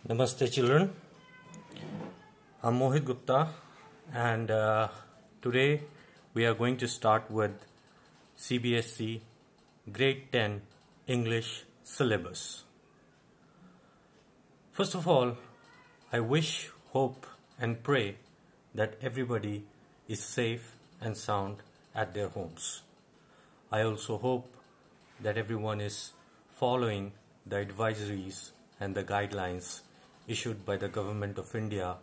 Namaste children, I'm Mohit Gupta and today we are going to start with CBSE Grade 10 English syllabus. First of all, I wish, hope and pray that everybody is safe and sound at their homes. I also hope that everyone is following the advisories and the guidelines issued by the Government of India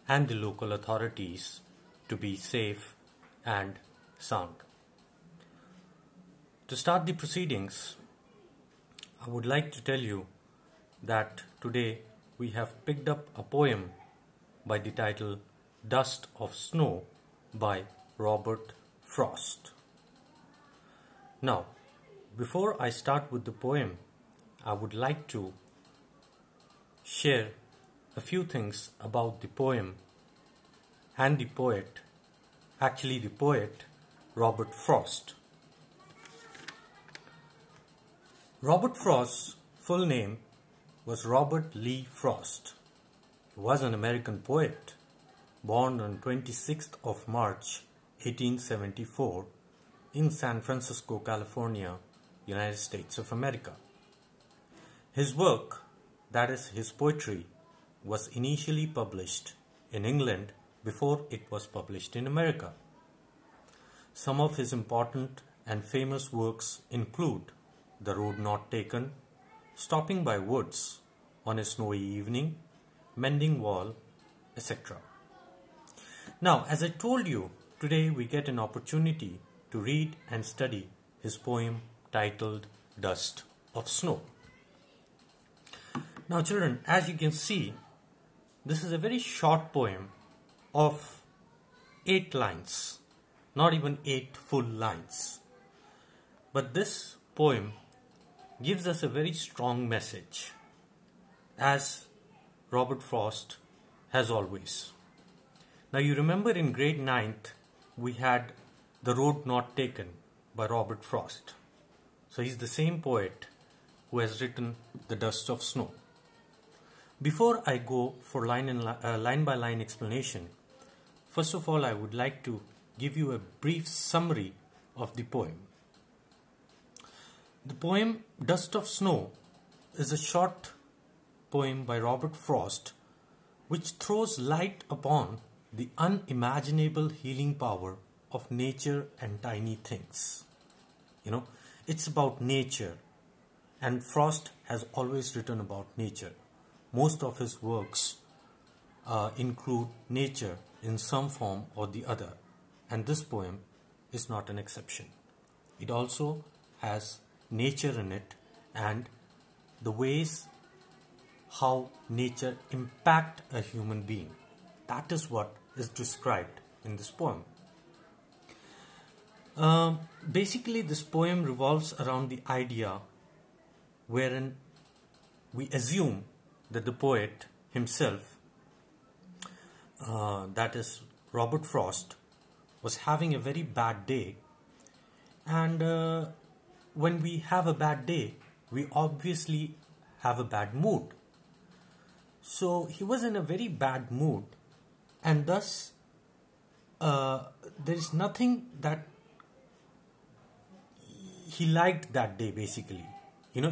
and the local authorities to be safe and sound. To start the proceedings, I would like to tell you that today we have picked up a poem by the title Dust of Snow by Robert Frost. Now, before I start with the poem, I would like to share a few things about the poem and the poet, Robert Frost. Robert Frost's full name was Robert Lee Frost. He was an American poet born on 26th of March 1874 in San Francisco, California, United States of America. His work, that is his poetry, was initially published in England before it was published in America. Some of his important and famous works include The Road Not Taken, Stopping by Woods, On a Snowy Evening, Mending Wall, etc. Now, as I told you, today we get an opportunity to read and study his poem titled Dust of Snow. Now children, as you can see, this is a very short poem of 8 lines, not even 8 full lines. But this poem gives us a very strong message, as Robert Frost has always. Now you remember in grade 9th, we had The Road Not Taken by Robert Frost. So he's the same poet who has written The Dust of Snow. Before I go for line by line explanation, first of all I would like to give you a brief summary of the poem. The poem Dust of Snow is a short poem by Robert Frost which throws light upon the unimaginable healing power of nature and tiny things. It's about nature, and Frost has always written about nature. Most of his works include nature in some form or the other, and this poem is not an exception. It also has nature in it and the ways how nature impact a human being. That is what is described in this poem. Basically, this poem revolves around the idea wherein we assume that the poet himself, that is Robert Frost, was having a very bad day, and when we have a bad day, we obviously have a bad mood. So he was in a very bad mood, and thus there is nothing that he liked that day basically.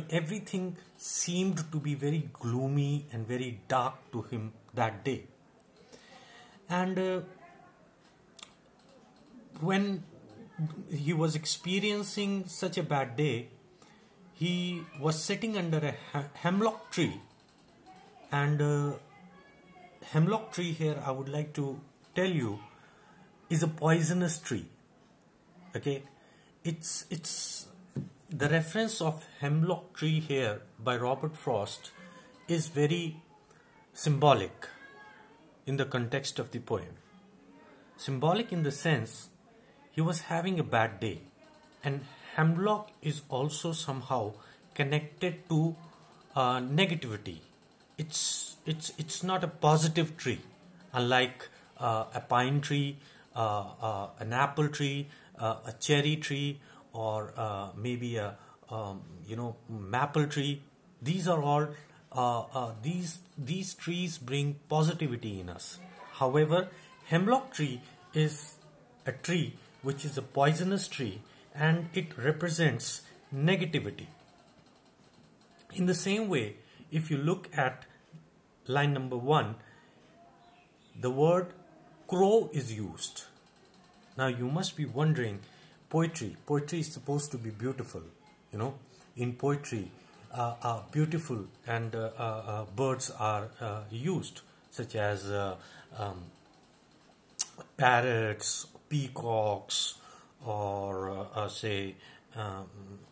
Everything seemed to be very gloomy and very dark to him that day. And when he was experiencing such a bad day, he was sitting under a hemlock tree. And hemlock tree here, I would like to tell you, is a poisonous tree. Okay, it's the reference of hemlock tree here by Robert Frost is very symbolic in the context of the poem. Symbolic in the sense he was having a bad day, and hemlock is also somehow connected to negativity. It's not a positive tree, unlike a pine tree, an apple tree, a cherry tree, or maybe a maple tree. These are all these trees bring positivity in us. However, hemlock tree is a tree which is a poisonous tree, and it represents negativity. In the same way, if you look at line number 1, the word crow is used. Now you must be wondering, poetry is supposed to be beautiful, you know. In poetry, beautiful and birds are used, such as parrots, peacocks, or say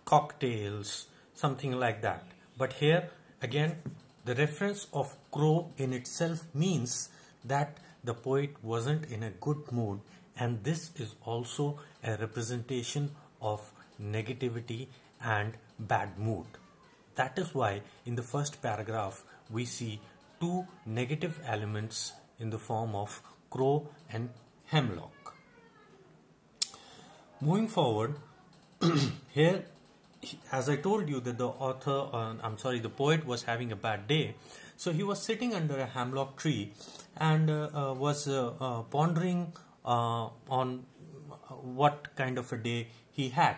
cocktails, something like that. But here again, the reference of crow in itself means that the poet wasn't in a good mood, and this is also a representation of negativity and bad mood. That is why in the first paragraph we see two negative elements in the form of crow and hemlock. Moving forward, here, as I told you that the poet was having a bad day, so he was sitting under a hemlock tree and was pondering on what kind of a day he had.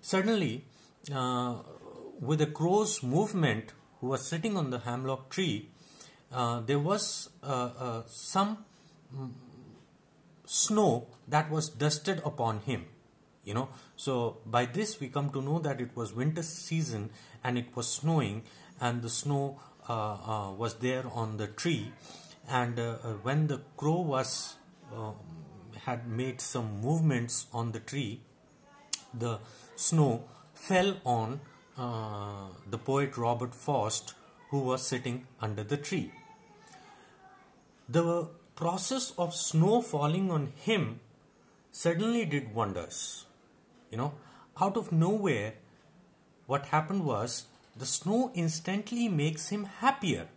Suddenly, with a crow's movement, who was sitting on the hemlock tree, there was some snow that was dusted upon him. You know, so by this we come to know that it was winter season and it was snowing, and the snow was there on the tree, and when the crow was had made some movements on the tree, the snow fell on the poet Robert Frost, who was sitting under the tree. The process of snow falling on him suddenly did wonders. You know, out of nowhere, what happened was the snow instantly makes him happier.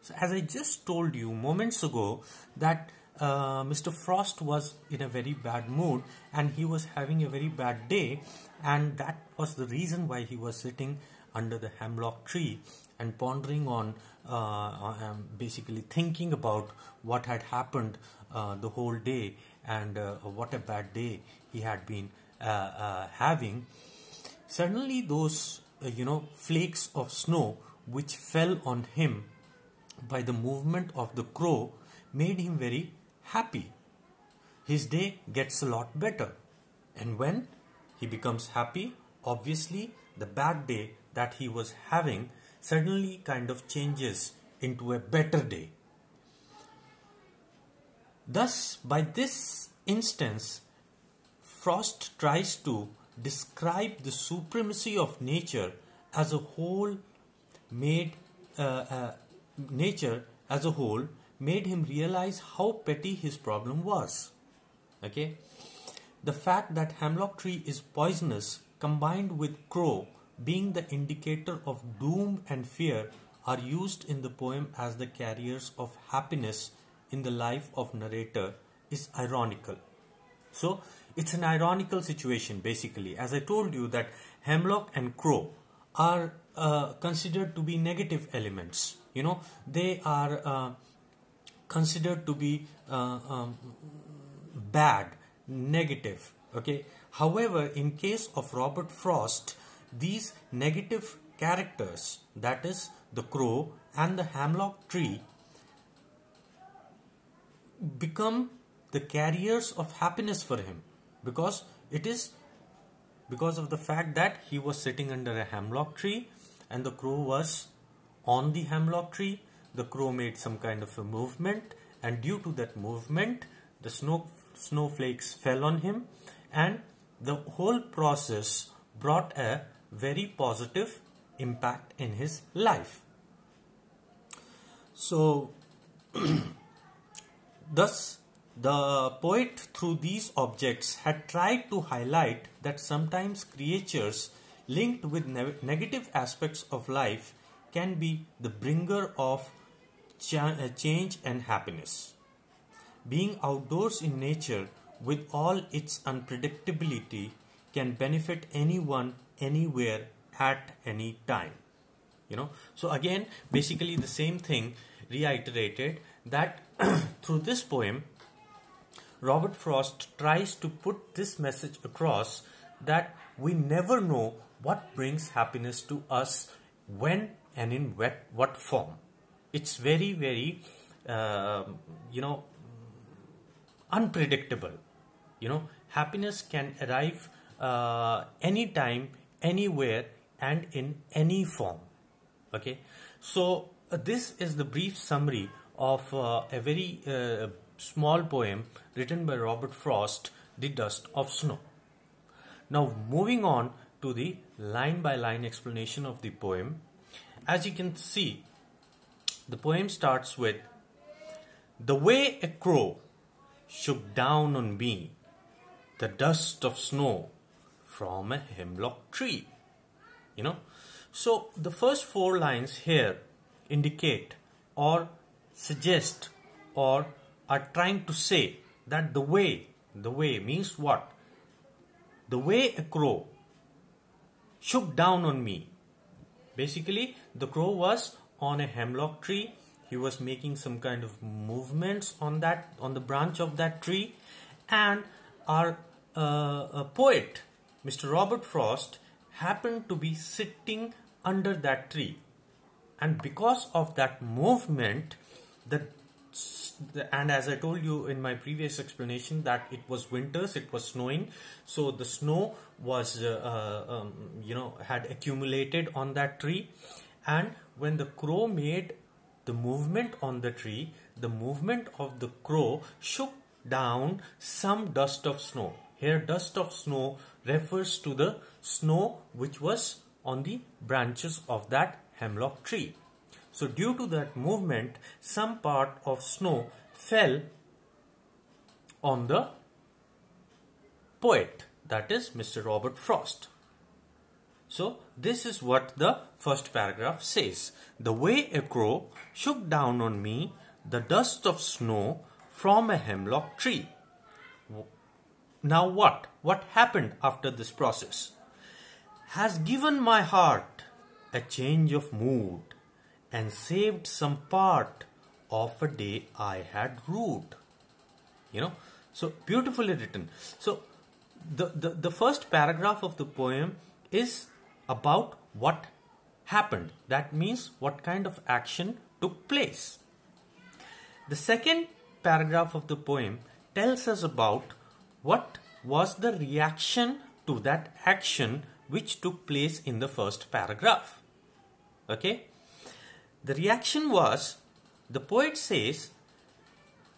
So as I just told you moments ago that Mr. Frost was in a very bad mood and he was having a very bad day, and that was the reason why he was sitting under the hemlock tree and pondering on basically thinking about what had happened the whole day, and what a bad day he had been having. Suddenly those flakes of snow which fell on him by the movement of the crow made him very happy. His day gets a lot better, and when he becomes happy, obviously the bad day that he was having suddenly kind of changes into a better day. Thus, by this instance, Frost tries to describe the supremacy of nature as a whole made him realize how petty his problem was. Okay, the fact that hemlock tree is poisonous combined with crow being the indicator of doom and fear are used in the poem as the carriers of happiness in the life of narrator is ironical. So it's an ironical situation basically. As I told you that hemlock and crow are considered to be negative elements. You know, they are considered to be bad, negative. Okay. However, in case of Robert Frost, these negative characters, that is the crow and the hemlock tree, become the carriers of happiness for him, because it is because of the fact that he was sitting under a hemlock tree and the crow was on the hemlock tree. The crow made some kind of a movement, and due to that movement the snowflakes fell on him, and the whole process brought a very positive impact in his life. So thus the poet through these objects had tried to highlight that sometimes creatures linked with negative aspects of life can be the bringer of change and happiness. Being outdoors in nature with all its unpredictability can benefit anyone, anywhere, at any time. So again, basically the same thing reiterated, that through this poem Robert Frost tries to put this message across, that we never know what brings happiness to us, when and in what form. It's very, very unpredictable. Happiness can arrive anytime, anywhere, and in any form. Okay, so this is the brief summary of a very small poem written by Robert Frost, The Dust of Snow. Now moving on to the line by line explanation of the poem. As you can see, the poem starts with, "The way a crow shook down on me the dust of snow from a hemlock tree." So the first four lines here indicate or suggest or are trying to say that the way means what? The way a crow shook down on me. Basically, the crow was on a hemlock tree. He was making some kind of movements on the branch of that tree, and our poet, Mr. Robert Frost, happened to be sitting under that tree, and because of that movement, and as I told you in my previous explanation that it was winters, it was snowing, so the snow was had accumulated on that tree, and when the crow made the movement on the tree, the movement of the crow shook down some dust of snow. Here dust of snow refers to the snow which was on the branches of that hemlock tree. So due to that movement, some part of snow fell on the poet, that is Mr. Robert Frost. So this is what the first paragraph says. "The way a crow shook down on me the dust of snow from a hemlock tree." Now what? What happened after this process? "Has given my heart a change of mood and saved some part of a day I had rued." So beautifully written. So the first paragraph of the poem is about what happened. That means what kind of action took place. The second paragraph of the poem tells us about what was the reaction to that action which took place in the first paragraph. Okay? The reaction was, the poet says,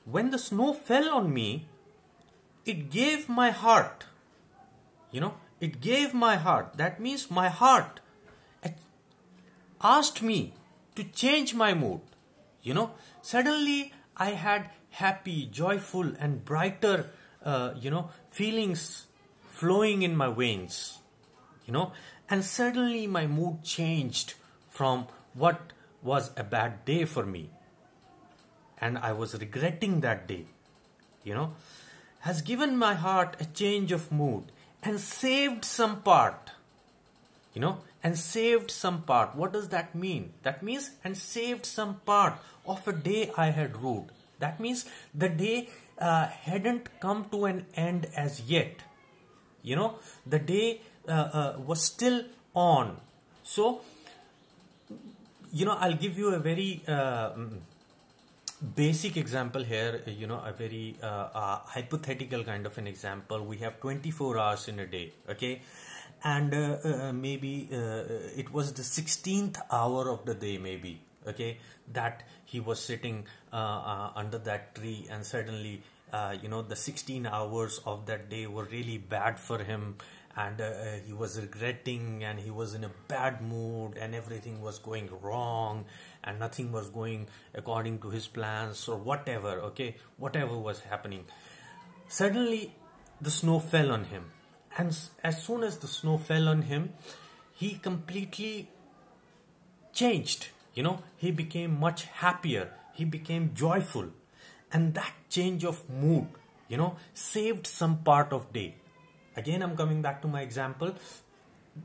"When the snow fell on me, it gave my heart." It gave my heart. That means my heart asked me to change my mood. Suddenly I had happy, joyful, and brighter, feelings flowing in my veins. And suddenly my mood changed from what was a bad day for me, and I was regretting that day. Has given my heart a change of mood and saved some part. And saved some part. What does that mean? That means, and saved some part of a day I had rued. That means the day hadn't come to an end as yet. The day was still on. So, I'll give you a very basic example here, a very hypothetical kind of an example. We have 24 hours in a day, okay? And maybe it was the 16th hour of the day, maybe, okay, that he was sitting under that tree, and suddenly, the 16 hours of that day were really bad for him, and he was regretting, and he was in a bad mood, and everything was going wrong, and nothing was going according to his plans, or whatever, okay, whatever was happening. Suddenly, the snow fell on him, and as soon as the snow fell on him, he completely changed. He became much happier, he became joyful, and that change of mood, saved some part of day. Again, I'm coming back to my example.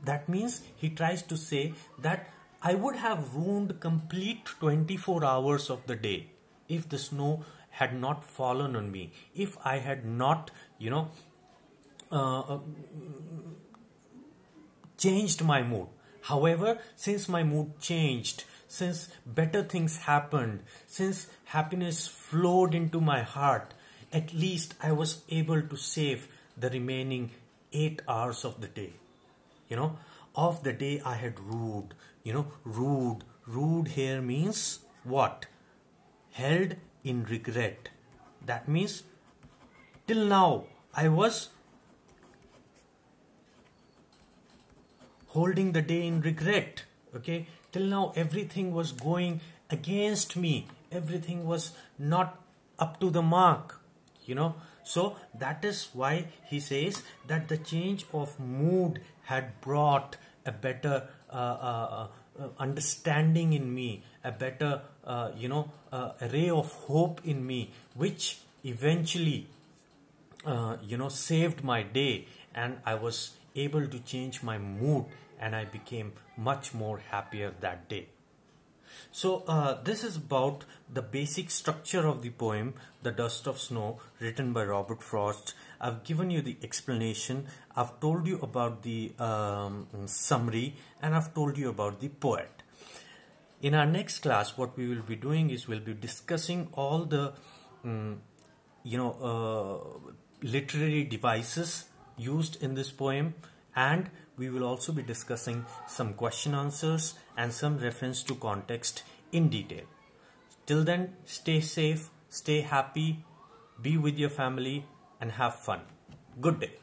That means he tries to say that I would have ruined complete 24 hours of the day if the snow had not fallen on me, if I had not, uh, changed my mood. However, since my mood changed, since better things happened, since happiness flowed into my heart, at least I was able to save the remaining 8 hours of the day. You know, of the day I had rued. Rude here means what? Held in regret. That means till now I was holding the day in regret. Okay, till now everything was going against me, everything was not up to the mark. So that is why he says that the change of mood had brought a better understanding in me, a better ray of hope in me, which eventually saved my day, and I was able to change my mood, and I became much more happier that day. So this is about the basic structure of the poem The Dust of Snow, written by Robert Frost. I've given you the explanation, I've told you about the summary, and I've told you about the poet. In our next class, what we will be doing is we'll be discussing all the literary devices used in this poem, and we will also be discussing some question answers and some reference to context in detail. Till then, stay safe, stay happy, be with your family, and have fun. Good day.